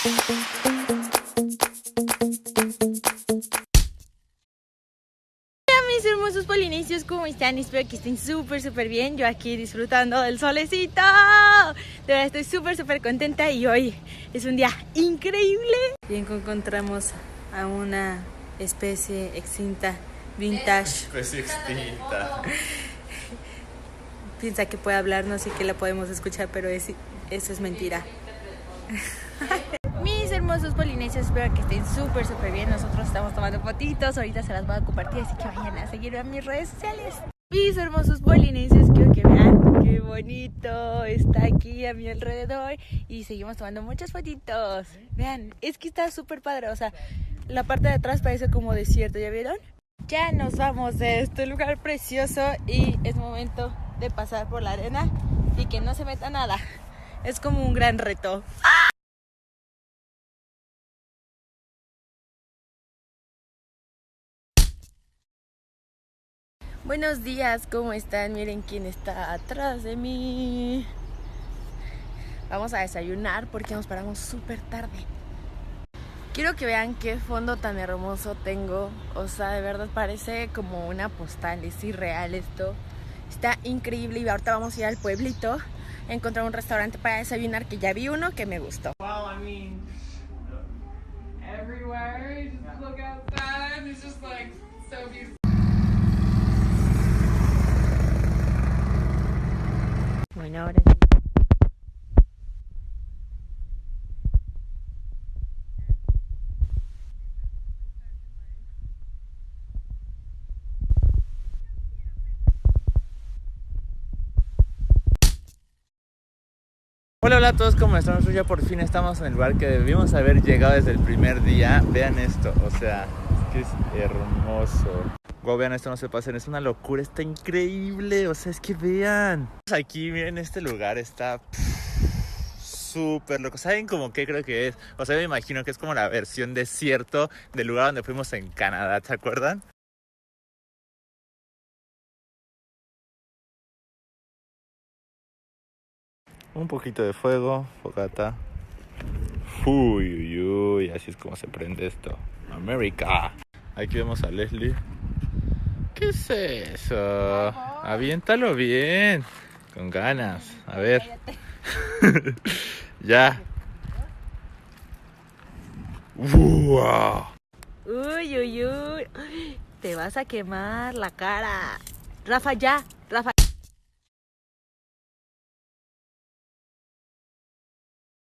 Mis hermosos polinesios, ¿cómo están? Espero que estén súper bien. Yo aquí disfrutando del solecito. De verdad estoy súper contenta y hoy es un día increíble. Bien, encontramos a una especie extinta, vintage. Especie extinta. Piensa que puede hablar, no sé qué la podemos escuchar, pero eso es mentira. Mis hermosos polinesios, espero que estén súper bien. Nosotros estamos tomando fotitos, ahorita se las voy a compartir, así que vayan a seguirme en mis redes sociales. Mis hermosos polinesios, quiero que vean qué bonito está aquí a mi alrededor y seguimos tomando muchas fotitos. Vean, es que está súper padre, o sea, la parte de atrás parece como desierto, ¿ya vieron? Ya nos vamos de este lugar precioso y es momento de pasar por la arena y que no se meta nada. Es como un gran reto. Buenos días, ¿cómo están? Miren quién está atrás de mí. Vamos a desayunar porque nos paramos súper tarde. Quiero que vean qué fondo tan hermoso tengo. O sea, de verdad parece como una postal. Es irreal esto. Está increíble y ahorita vamos a ir al pueblito a encontrar un restaurante para desayunar, que ya vi uno que me gustó. Wow, I mean, everywhere, you just look outside, it's just like so beautiful. Bueno, ahora sí. Hola a todos, ¿cómo están? Ya por fin estamos en el lugar que debimos haber llegado desde el primer día. Vean esto, o sea, es que es hermoso. Wow, vean esto, no se pasen, es una locura, está increíble. O sea, es que vean. Aquí, miren, este lugar está súper loco. ¿Saben cómo qué creo que es? O sea, me imagino que es como la versión desierto del lugar donde fuimos en Canadá, ¿se acuerdan? Un poquito de fuego, fogata. Uy, así es como se prende esto. América. Aquí vemos a Leslie. ¿Qué es eso? Aviéntalo bien. Con ganas. A ver. Ya. Wow. Uy. Te vas a quemar la cara. Rafa, ya.